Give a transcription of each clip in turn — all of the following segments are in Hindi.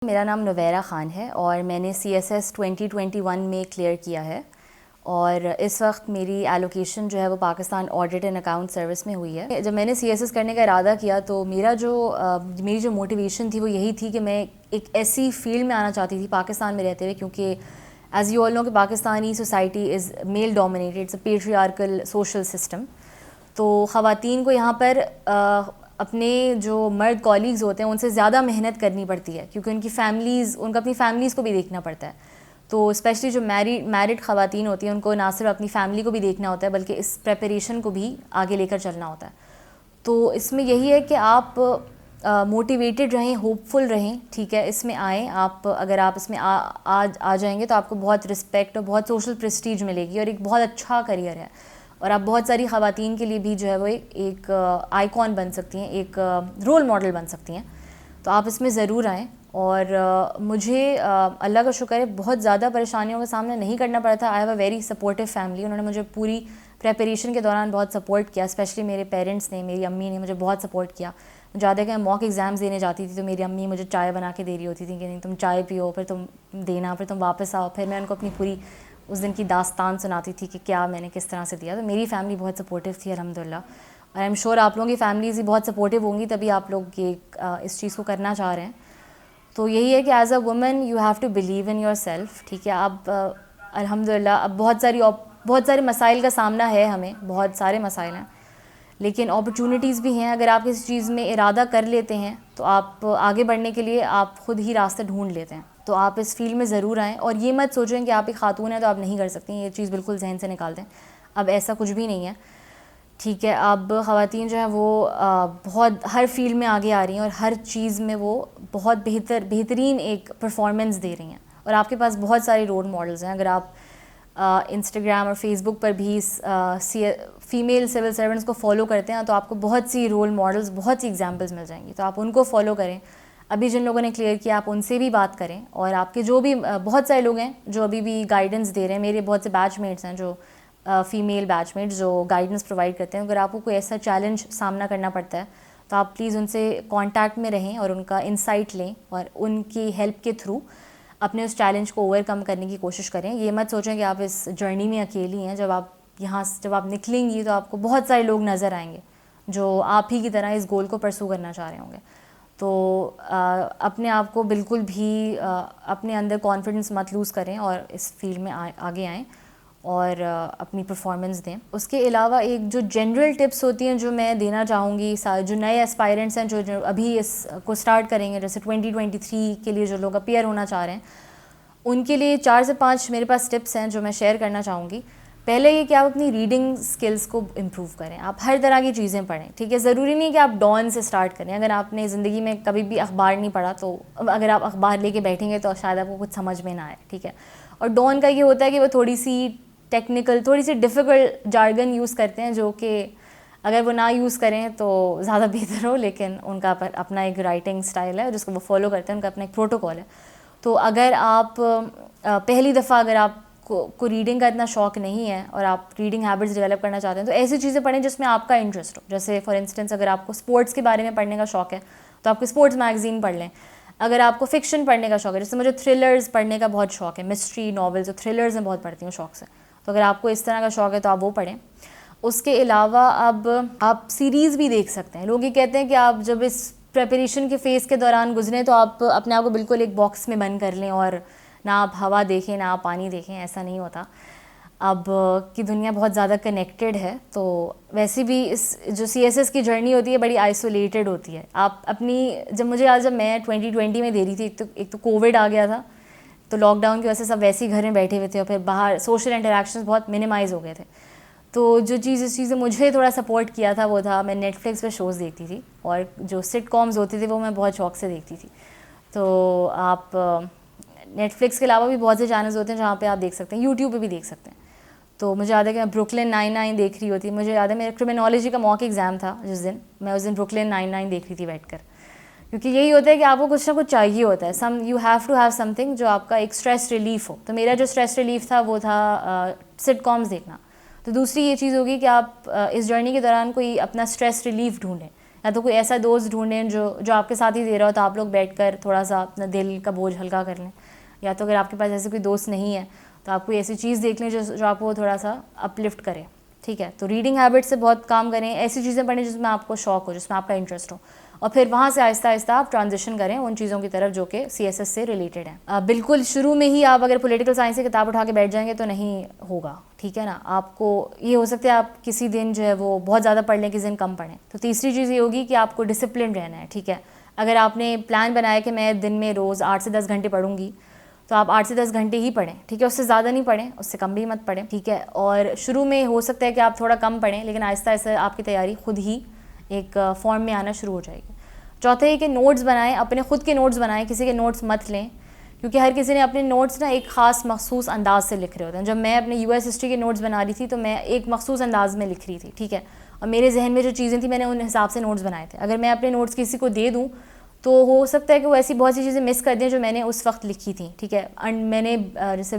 मेरा नाम नवेरा ख़ान है और मैंने CSS 2021 में क्लियर किया है और इस वक्त मेरी एलोकेशन जो है वो Pakistan audit and account service में हुई है। जब मैंने CSS करने का इरादा किया तो मेरी जो मोटिवेशन थी वो यही थी कि मैं एक ऐसी फील्ड में आना चाहती थी पाकिस्तान में रहते हुए, क्योंकि एज़ यू ऑल नो कि Pakistani society is male dominated, it's a patriarchal social system. तो ख़वातीन को यहाँ पर अपने जो मर्द कॉलीग्स होते हैं उनसे ज़्यादा मेहनत करनी पड़ती है, क्योंकि उनको अपनी फ़ैमिलीज़ को भी देखना पड़ता है। तो स्पेशली जो मैरिड ख़वातीन होती हैं उनको ना सिर्फ अपनी फ़ैमिली को भी देखना होता है बल्कि इस प्रेपरेशन को भी आगे लेकर चलना होता है। तो इसमें यही है कि आप मोटिवेटेड रहें, होपफुल रहें, ठीक है। इसमें आएँ आप, अगर आप इसमें आ जाएंगे तो आपको बहुत रिस्पेक्ट और बहुत सोशल प्रेस्टीज मिलेगी और एक बहुत अच्छा करियर है और आप बहुत सारी ख़वातीन के लिए भी जो है वो एक आइकॉन बन सकती हैं, एक रोल मॉडल बन सकती हैं। तो आप इसमें ज़रूर आएँ। और मुझे अल्लाह का शुक्र है बहुत ज़्यादा परेशानियों का सामना नहीं करना पड़ा था। I have a very supportive family. उन्होंने मुझे पूरी प्रेपरेशन के दौरान बहुत सपोर्ट किया, स्पेशली मेरे पेरेंट्स ने, मेरी अम्मी ने मुझे बहुत सपोर्ट किया। ज़्यादा कि मैं मॉक एग्ज़ाम्स देने जाती थी तो मेरी अम्मी मुझे चाय बना के दे रही होती थी कि नहीं तुम चाय पियो, फिर तुम देना, फिर तुम वापस आओ। फिर मैं उनको अपनी पूरी उस दिन की दास्तान सुनाती थी कि क्या मैंने किस तरह से दिया। तो मेरी फ़ैमिली बहुत सपोर्टिव थी अल्हम्दुलिल्लाह। और आई एम श्योर आप लोगों की फ़ैमिलीज़ भी बहुत सपोर्टिव होंगी, तभी आप लोग ये इस चीज़ को करना चाह रहे हैं। तो यही है कि as a woman you have to believe in yourself, ठीक है। अब अल्हम्दुलिल्लाह अब बहुत सारे मसाइल का सामना है, हमें बहुत सारे मसाइल हैं, लेकिन अपॉर्चुनिटीज़ भी हैं। अगर आप किसी चीज़ में इरादा कर लेते हैं तो आप आगे बढ़ने के लिए आप ख़ुद ही रास्ते ढूंढ लेते हैं। तो आप इस फील्ड में ज़रूर आएँ और ये मत सोचें कि आप एक खातून हैं तो आप नहीं कर सकती, ये चीज़ बिल्कुल जहन से निकाल दें। अब ऐसा कुछ भी नहीं है, ठीक है। अब ख़वातीन जो हैं वो बहुत हर फील्ड में आगे आ रही हैं और हर चीज़ में वो बहुत बेहतरीन एक परफॉर्मेंस दे रही हैं और आपके पास बहुत सारे रोल मॉडल्स हैं। अगर आप इंस्टाग्राम और फेसबुक पर भी फ़ीमेल सिविल सर्वेंट्स को फॉलो करते हैं तो आपको बहुत सी रोल मॉडल्स, बहुत सी एग्जांपल्स मिल जाएंगी। तो आप उनको फॉलो करें। अभी जिन लोगों ने क्लियर किया आप उनसे भी बात करें और आपके जो भी बहुत सारे लोग हैं जो अभी भी गाइडेंस दे रहे हैं। मेरे बहुत से बैचमेट्स हैं जो फ़ीमेल बैचमेट्स जो गाइडेंस प्रोवाइड करते हैं। अगर आपको कोई ऐसा चैलेंज सामना करना पड़ता है तो आप प्लीज़ उनसे कांटेक्ट में रहें और उनका इंसाइट लें और उनकी हेल्प के थ्रू अपने उस चैलेंज को ओवरकम करने की कोशिश करें। ये मत सोचें कि आप इस जर्नी में अकेली हैं। जब आप निकलेंगी तो आपको बहुत सारे लोग नज़र आएंगे जो आप ही की तरह इस गोल को परसू करना चाह रहे होंगे। तो अपने आप को बिल्कुल भी अपने अंदर कॉन्फिडेंस मत लूज़ करें और इस फील्ड में आगे आएँ और अपनी परफॉर्मेंस दें। उसके अलावा एक जो जनरल टिप्स होती हैं जो मैं देना चाहूँगी, जो नए एस्पायरेंट्स हैं जो अभी इसको स्टार्ट करेंगे, जैसे 2023 के लिए जो लोग अपीयर होना चाह रहे हैं, उनके लिए 4 से 5 मेरे पास टिप्स हैं जो मैं शेयर करना चाहूँगी। पहले ये कि आप अपनी रीडिंग स्किल्स को इम्प्रूव करें। आप हर तरह की चीज़ें पढ़ें, ठीक है। ज़रूरी नहीं कि आप डॉन से स्टार्ट करें। अगर आपने ज़िंदगी में कभी भी अखबार नहीं पढ़ा तो अगर आप अखबार लेके बैठेंगे तो शायद आपको कुछ समझ में ना आए, ठीक है। और डॉन का ये होता है कि वो थोड़ी सी टेक्निकल, थोड़ी सी डिफ़िकल्ट जार्गन यूज़ करते हैं जो कि अगर वो ना यूज़ करें तो ज़्यादा बेहतर हो, लेकिन उनका अपना एक राइटिंग स्टाइल है जिसको वो फॉलो करते हैं, उनका अपना एक प्रोटोकॉल है। तो अगर आप पहली दफ़ा अगर आपको रीडिंग का इतना शौक़ नहीं है और आप रीडिंग हैबिट्स डेवलप करना चाहते हैं तो ऐसी चीज़ें पढ़ें जिसमें आपका इंटरेस्ट हो। जैसे फॉर इंस्टेंस अगर आपको स्पोर्ट्स के बारे में पढ़ने का शौक़ है तो आपको स्पोर्ट्स मैगज़ीन पढ़ लें। अगर आपको फ़िक्शन पढ़ने का शौक़ है, जैसे मुझे थ्रिलर्स पढ़ने का बहुत शौक़ है, मिस्ट्री नॉवेल्स और थ्रिलर्स मैं बहुत पढ़ती हूँ शौक़ से। तो अगर आपको इस तरह का शौक़ है तो आप वो पढ़ें। उसके अलावा अब आप सीरीज़ भी देख सकते हैं। लोग ये कहते हैं कि आप जब इस प्रेपरेशन के फ़ेज़ के दौरान गुजरें तो आप अपने आप को बिल्कुल एक बॉक्स में बंद कर लें और ना आप हवा देखें ना आप पानी देखें। ऐसा नहीं होता। अब की दुनिया बहुत ज़्यादा कनेक्टेड है, तो वैसे भी इस जो CSS की जर्नी होती है बड़ी आइसोलेटेड होती है। आप अपनी जब मैं 2020 में दे रही थी, एक तो कोविड आ गया था, तो लॉकडाउन की वजह से सब वैसे ही घर में बैठे हुए थे और फिर बाहर सोशल इंटरेक्शंस बहुत मिनिमाइज़ हो गए थे। तो जिस चीज़ ने मुझे थोड़ा सपोर्ट किया था वो था मैं नेटफ्लिक्स पे शोज़ देखती थी और जो सिटकॉम्स होते थे वो मैं बहुत शौक़ से देखती थी। तो आप नेटफ्लिक्स के अलावा भी बहुत से चैनल्स होते हैं जहाँ पे आप देख सकते हैं, यूट्यूब पे भी देख सकते हैं। तो मुझे याद है कि मैं ब्रुकलिन 99 देख रही होती। मुझे याद है मेरा क्रिमिनोलॉजी का मॉक एग्ज़ाम था जिस दिन, मैं उस दिन ब्रुकलिन 99 देख रही थी बैठकर, क्योंकि यही होता है कि आपको कुछ ना कुछ चाहिए होता है। You have to have something जो आपका एक स्ट्रेस रिलीफ हो। तो मेरा जो स्ट्रेस रिलीफ था वो था सिटकॉम्स देखना। तो दूसरी ये चीज़ होगी कि आप इस जर्नी के दौरान कोई अपना स्ट्रेस रिलीफ ढूंढें, या तो कोई ऐसा दोस्त ढूंढें जो आपके साथ ही दे रहा हो, तो आप लोग बैठकर थोड़ा सा अपना दिल का बोझ हल्का कर लें। या तो अगर आपके पास ऐसे कोई दोस्त नहीं है तो आप कोई ऐसी चीज़ देख लें जो आपको थोड़ा सा अपलिफ्ट करे, ठीक है। तो रीडिंग हैबिट से बहुत काम करें, ऐसी चीज़ें पढ़ें जिसमें आपको शौक हो, जिसमें आपका इंटरेस्ट हो, और फिर वहाँ से आहिस्ता आहिस्ता आप ट्रांजिशन करें उन चीज़ों की तरफ जो कि CSS से रिलेटेड है। बिल्कुल शुरू में ही आप अगर पॉलिटिकल साइंस की किताब उठा के बैठ जाएंगे तो नहीं होगा, ठीक है ना। आपको ये हो सकता है आप किसी दिन जो है वो बहुत ज़्यादा पढ़ लें, किसी दिन कम पढ़ें। तो तीसरी चीज़ ये होगी कि आपको डिसिप्लिन रहना है, ठीक है। अगर आपने प्लान बनाया कि मैं दिन में रोज़ 8 से 10 घंटे पढ़ूंगी, तो आप 8 से 10 घंटे ही पढ़ें, ठीक है। उससे ज़्यादा नहीं पढ़ें, उससे कम भी मत पढ़ें, ठीक है। और शुरू में हो सकता है कि आप थोड़ा कम पढ़ें, लेकिन आहिस्ता आहिस्ता आपकी तैयारी खुद ही एक फॉर्म में आना शुरू हो जाएगी। चौथा है कि नोट्स बनाएं, अपने खुद के नोट्स बनाएं, किसी के नोट्स मत लें, क्योंकि हर किसी ने अपने नोट्स ना एक ख़ास मखसूस अंदाज से लिख रहे होते हैं। जब मैं अपने US हिस्ट्री के नोट्स बना रही थी तो मैं एक मखसूस अंदाज में लिख रही थी, ठीक है। और मेरे जहन में जो चीज़ें थी मैंने उन हिसाब से नोट्स बनाए थे। अगर मैं अपने नोट्स किसी को दे दूँ तो हो सकता है कि वो ऐसी बहुत सी चीज़ें मिस कर दें जो मैंने उस वक्त लिखी थी, ठीक है। मैंने जैसे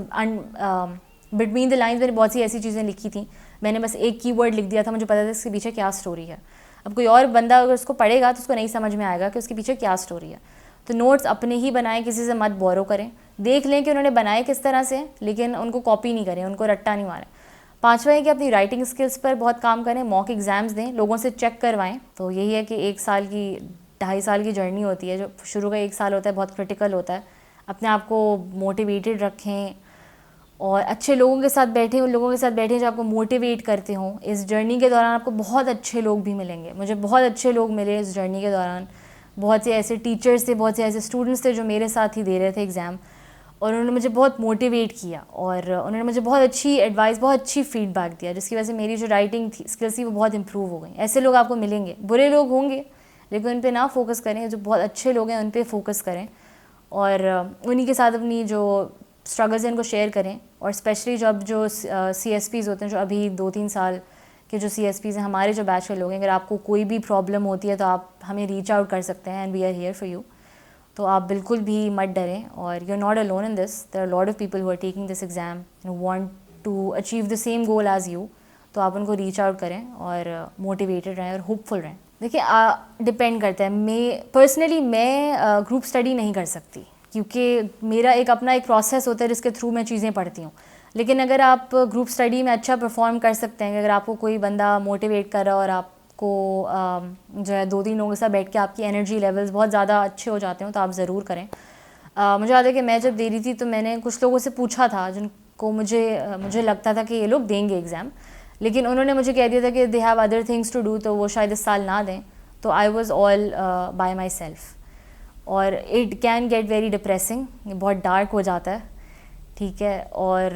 बिटवीन द लाइन्स मैंने बहुत सी ऐसी चीज़ें लिखी थी, मैंने बस एक कीवर्ड लिख दिया था, मुझे पता था इसके पीछे क्या स्टोरी है। अब कोई और बंदा अगर उसको पढ़ेगा तो उसको नहीं समझ में आएगा कि उसके पीछे क्या स्टोरी है। तो नोट्स अपने ही बनाएं, किसी से मत बोरो करें, देख लें कि उन्होंने बनाए किस तरह से, लेकिन उनको कॉपी नहीं करें, उनको रट्टा नहीं मारें। पांचवा है कि अपनी राइटिंग स्किल्स पर बहुत काम करें, मॉक एग्ज़ाम्स दें, लोगों से चेक करवाएं। तो यही है कि 1 साल की 2.5 साल की जर्नी होती है, जो शुरू का 1 साल होता है बहुत क्रिटिकल होता है। अपने आप को मोटिवेटेड रखें और अच्छे लोगों के साथ बैठें, उन लोगों के साथ बैठें जो आपको मोटिवेट करते हों। इस जर्नी के दौरान आपको बहुत अच्छे लोग भी मिलेंगे, मुझे बहुत अच्छे लोग मिले इस जर्नी के दौरान। बहुत से ऐसे टीचर्स थे, बहुत से ऐसे स्टूडेंट्स थे जो मेरे साथ ही दे रहे थे एग्ज़ाम, और उन्होंने मुझे बहुत मोटिवेट किया और उन्होंने मुझे बहुत अच्छी एडवाइस, बहुत अच्छी फीडबैक दिया, जिसकी वजह से मेरी जो राइटिंग थी स्किल्स थी वो बहुत इंप्रूव हो गई। ऐसे लोग आपको मिलेंगे, बुरे लोग होंगे लेकिन उन पे ना फोकस करें, जो बहुत अच्छे लोग हैं उन पे फोकस करें और उन्हीं के साथ अपनी जो स्ट्रगल्स हैं उनको शेयर करें। और स्पेशली जब जो CSPs होते हैं, जो अभी 2-3 साल के जो CSPs हैं, हमारे जो बैच के लोग हैं, अगर आपको कोई भी प्रॉब्लम होती है तो आप हमें रीच आउट कर सकते हैं, and we are here for you. तो आप बिल्कुल भी मत डरें, और you are not alone in this, there are lot of people who are taking this exam and want to achieve the same goal as you. तो आप उनको रीच आउट करें और मोटिवेटेड रहें और होपफुल रहें। देखिए डिपेंड करता है, मैं ग्रुप स्टडी नहीं कर सकती, क्योंकि मेरा एक अपना एक प्रोसेस होता है जिसके थ्रू मैं चीज़ें पढ़ती हूँ। लेकिन अगर आप ग्रुप स्टडी में अच्छा परफॉर्म कर सकते हैं, अगर आपको कोई बंदा मोटिवेट कर रहा है और आपको जो है 2-3 लोगों के साथ बैठ के आपकी एनर्जी लेवल्स बहुत ज़्यादा अच्छे हो जाते हो, तो आप ज़रूर करें। मुझे याद है कि मैं जब दे रही थी तो मैंने कुछ लोगों से पूछा था जिनको मुझे लगता था कि ये लोग देंगे एग्ज़ाम, लेकिन उन्होंने मुझे कह दिया था कि they have other things to do, तो वो शायद इस साल ना दें। तो I was all by myself, और it can get very depressing, बहुत डार्क हो जाता है, ठीक है। और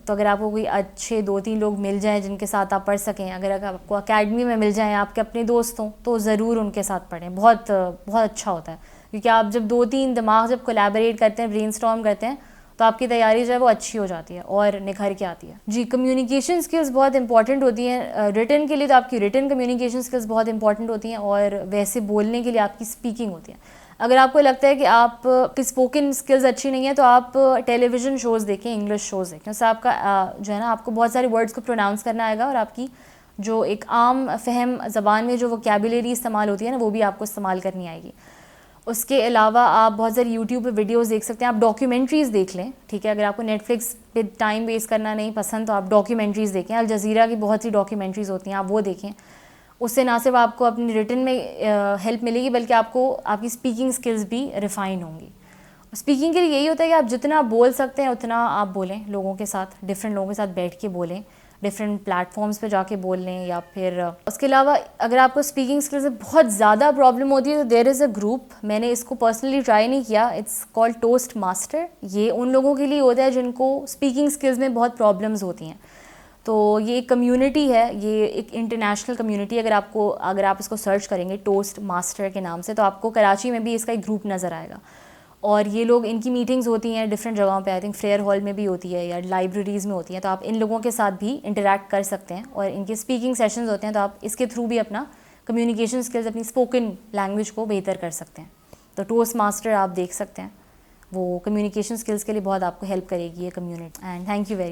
तो अगर आपको कोई अच्छे 2-3 लोग मिल जाएं जिनके साथ आप पढ़ सकें, अगर आपको एकेडमी में मिल जाएं आपके अपने दोस्त हों, तो ज़रूर उनके साथ पढ़ें, बहुत बहुत अच्छा होता है। क्योंकि आप जब 2-3 दिमाग जब कोलैबोरेट करते हैं, ब्रेनस्टॉर्म करते हैं, तो आपकी तैयारी जो है वो अच्छी हो जाती है और निखर के आती है। जी, कम्युनिकेशन स्किल्स बहुत इंपॉर्टेंट होती हैं। रिटन के लिए तो आपकी रिटन कम्युनिकेशन स्किल्स बहुत इंपॉर्टेंट होती हैं, और वैसे बोलने के लिए आपकी स्पीकिंग होती है। अगर आपको लगता है कि आप की स्पोकन स्किल्स अच्छी नहीं है, तो आप टेलीविज़न शोज़ देखें, इंग्लिश शोज़ देखें, उससे आपका जो है ना, आपको बहुत सारे वर्ड्स को प्रोनाउंस करना आएगा, और आपकी जो एक आम फहम ज़बान में जो वोकैबुलरी इस्तेमाल होती है ना, वो भी आपको इस्तेमाल करनी आएगी। उसके अलावा आप बहुत सारी यूट्यूब पे वीडियोस देख सकते हैं, आप डॉक्यूमेंट्रीज़ देख लें, ठीक है। अगर आपको नेटफ्लिक्स पे टाइम वेस्ट करना नहीं पसंद, तो आप डॉक्यूमेंट्रीज़ देखें, अल जज़ीरा की बहुत सी डॉक्यूमेंट्रीज़ होती हैं, आप वो देखें। उससे ना सिर्फ आपको अपनी रिटन में हेल्प मिलेगी, बल्कि आपको आपकी स्पीकिंग स्किल्स भी रिफ़ाइन होंगी। स्पीकिंग के लिए यही होता है कि आप जितना बोल सकते हैं उतना आप बोलें, लोगों के साथ, डिफरेंट लोगों के साथ बैठ के बोलें, डिफरेंट प्लेटफॉर्म्स पे जाके बोल लें, या फिर उसके अलावा अगर आपको स्पीकिंग स्किल्स में बहुत ज़्यादा प्रॉब्लम होती है, तो देयर इज़ अ ग्रुप, मैंने इसको पर्सनली ट्राई नहीं किया, इट्स कॉल्ड टोस्ट मास्टर। ये उन लोगों के लिए होता है जिनको स्पीकिंग स्किल्स में बहुत प्रॉब्लम्स होती हैं। तो ये एक कम्युनिटी है, ये एक इंटरनेशनल कम्युनिटी, अगर आप इसको सर्च करेंगे टोस्ट मास्टर के नाम से, तो आपको कराची में भी इसका एक ग्रुप नज़र आएगा। और ये लोग, इनकी मीटिंग्स होती हैं डिफरेंट जगहों पे, आई थिंक फेयर हॉल में भी होती है या लाइब्रेरीज़ में होती हैं, तो आप इन लोगों के साथ भी इंटरेक्ट कर सकते हैं, और इनके स्पीकिंग सेशंस होते हैं, तो आप इसके थ्रू भी अपना कम्युनिकेशन स्किल्स, अपनी स्पोकन लैंग्वेज को बेहतर कर सकते हैं। तो टोस्ट मास्टर आप देख सकते हैं, वो कम्युनिकेशन स्किल्स के लिए बहुत आपको हेल्प करेगी ये community. And thank you very